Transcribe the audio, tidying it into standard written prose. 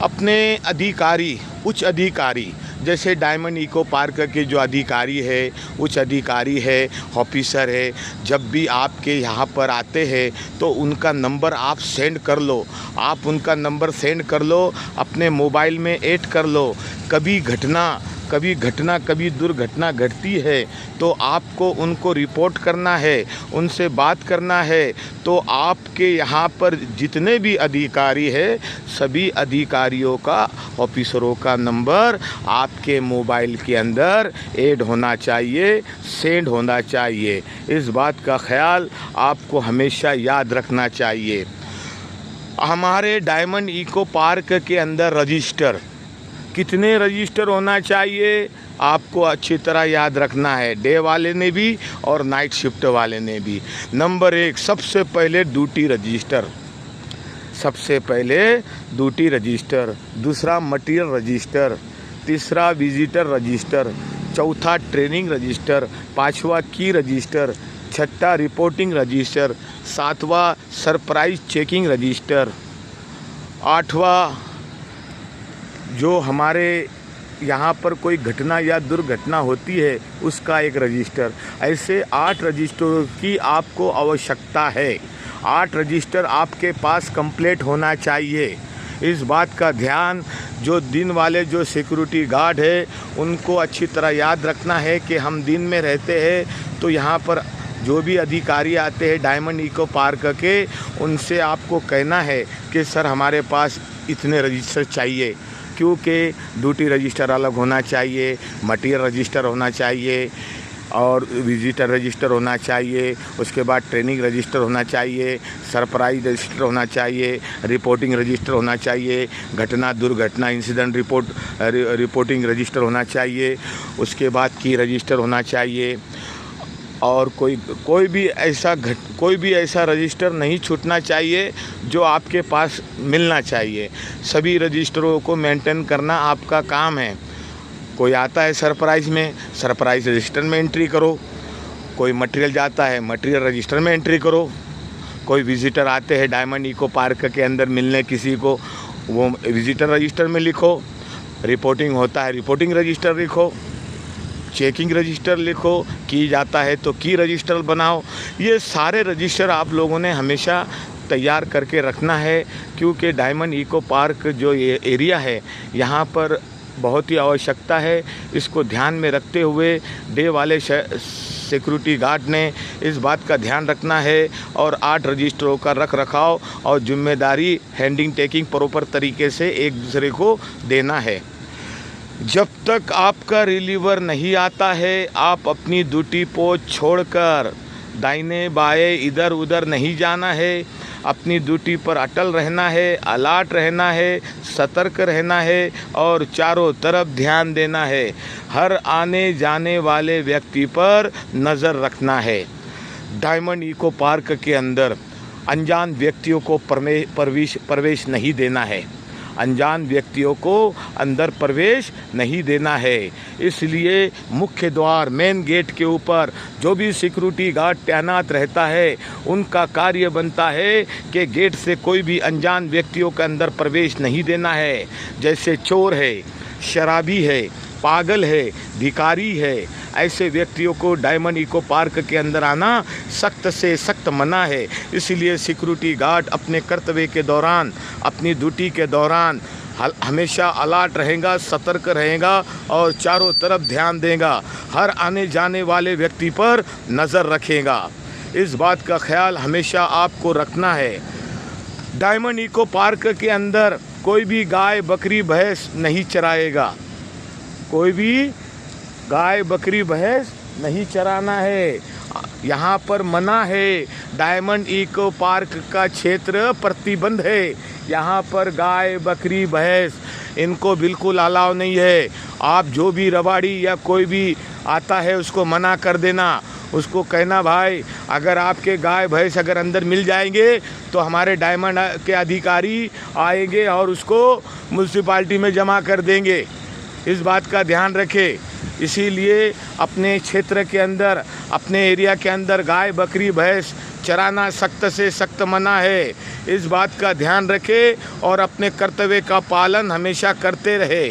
अपने अधिकारी, उच्च अधिकारी, जैसे डायमंड इको पार्क के जो अधिकारी है, उच्च अधिकारी है, ऑफिसर है, जब भी आपके यहाँ पर आते हैं तो उनका नंबर आप सेंड कर लो। आप उनका नंबर सेंड कर लो, अपने मोबाइल में ऐड कर लो। कभी दुर्घटना घटती है तो आपको उनको रिपोर्ट करना है, उनसे बात करना है। तो आपके यहाँ पर जितने भी अधिकारी हैं, सभी अधिकारियों का, ऑफिसरों का नंबर आपके मोबाइल के अंदर ऐड होना चाहिए, सेंड होना चाहिए। इस बात का ख्याल आपको हमेशा याद रखना चाहिए। हमारे डायमंड इको पार्क के अंदर रजिस्टर, कितने रजिस्टर होना चाहिए आपको अच्छी तरह याद रखना है, डे वाले ने भी और नाइट शिफ्ट वाले ने भी। नंबर 1, सबसे पहले ड्यूटी रजिस्टर, दूसरा मटेरियल रजिस्टर, तीसरा विजिटर रजिस्टर, चौथा ट्रेनिंग रजिस्टर, पांचवा की रजिस्टर, छठा रिपोर्टिंग रजिस्टर, सातवां सरप्राइज चेकिंग रजिस्टर, आठवां जो हमारे यहाँ पर कोई घटना या दुर्घटना होती है उसका एक रजिस्टर। ऐसे 8 रजिस्टरों की आपको आवश्यकता है। 8 रजिस्टर आपके पास कंप्लीट होना चाहिए। इस बात का ध्यान जो दिन वाले जो सिक्योरिटी गार्ड है उनको अच्छी तरह याद रखना है कि हम दिन में रहते हैं तो यहाँ पर जो भी अधिकारी आते हैं डायमंड इको पार्क के, उनसे आपको कहना है कि सर हमारे पास इतने रजिस्टर चाहिए, क्योंकि ड्यूटी रजिस्टर अलग होना चाहिए, मटेरियल रजिस्टर होना चाहिए और विजिटर रजिस्टर होना चाहिए, उसके बाद ट्रेनिंग रजिस्टर होना चाहिए, सरप्राइज रजिस्टर होना चाहिए, रिपोर्टिंग रजिस्टर होना चाहिए, घटना दुर्घटना इंसिडेंट रिपोर्टिंग रजिस्टर होना चाहिए, उसके बाद की रजिस्टर होना चाहिए। और कोई भी ऐसा रजिस्टर नहीं छूटना चाहिए जो आपके पास मिलना चाहिए। सभी रजिस्टरों को मेंटेन करना आपका काम है। कोई आता है सरप्राइज रजिस्टर में एंट्री करो, कोई मटेरियल जाता है मटेरियल रजिस्टर में एंट्री करो, कोई विजिटर आते हैं डायमंड इको पार्क के अंदर मिलने किसी को, वो विजिटर रजिस्टर में लिखो, रिपोर्टिंग होता है रिपोर्टिंग रजिस्टर लिखो, चेकिंग रजिस्टर लिखो, की जाता है तो की रजिस्टर बनाओ। ये सारे रजिस्टर आप लोगों ने हमेशा तैयार करके रखना है, क्योंकि डायमंड इको पार्क जो ये एरिया है यहाँ पर बहुत ही आवश्यकता है। इसको ध्यान में रखते हुए डे वाले सिक्योरिटी गार्ड ने इस बात का ध्यान रखना है और 8 रजिस्टरों का रख रखाव और जिम्मेदारी हैंडिंग टेकिंग प्रॉपर तरीके से एक दूसरे को देना है। जब तक आपका रिलीवर नहीं आता है आप अपनी ड्यूटी पोस्ट छोड़कर दाहिने बाएं इधर उधर नहीं जाना है। अपनी ड्यूटी पर अटल रहना है, अलर्ट रहना है, सतर्क रहना है और चारों तरफ ध्यान देना है। हर आने जाने वाले व्यक्ति पर नज़र रखना है। डायमंड इको पार्क के अंदर अनजान व्यक्तियों को प्रवेश नहीं देना है। अनजान व्यक्तियों को अंदर प्रवेश नहीं देना है। इसलिए मुख्य द्वार मेन गेट के ऊपर जो भी सिक्योरिटी गार्ड तैनात रहता है उनका कार्य बनता है कि गेट से कोई भी अनजान व्यक्तियों के अंदर प्रवेश नहीं देना है। जैसे चोर है, शराबी है, पागल है, भिखारी है, ऐसे व्यक्तियों को डायमंड इको पार्क के अंदर आना सख्त से सख्त मना है। इसलिए सिक्योरिटी गार्ड अपने कर्तव्य के दौरान, अपनी ड्यूटी के दौरान हमेशा अलर्ट रहेगा, सतर्क रहेगा और चारों तरफ ध्यान देगा। हर आने जाने वाले व्यक्ति पर नज़र रखेगा। इस बात का ख्याल हमेशा आपको रखना है। डायमंड इको पार्क के अंदर कोई भी गाय बकरी भैंस नहीं चराएगा। कोई भी गाय बकरी भैंस नहीं चराना है, यहाँ पर मना है। डायमंड इको पार्क का क्षेत्र प्रतिबंध है। यहाँ पर गाय बकरी भैंस इनको बिल्कुल अलाउ नहीं है। आप जो भी रवाड़ी या कोई भी आता है उसको मना कर देना। उसको कहना भाई अगर आपके गाय भैंस अगर अंदर मिल जाएंगे तो हमारे डायमंड के अधिकारी आएंगे और उसको म्यूनसिपाल्टी में जमा कर देंगे। इस बात का ध्यान रखें। इसीलिए अपने क्षेत्र के अंदर, अपने एरिया के अंदर गाय बकरी भैंस चराना सख्त से सख्त मना है। इस बात का ध्यान रखें और अपने कर्तव्य का पालन हमेशा करते रहे।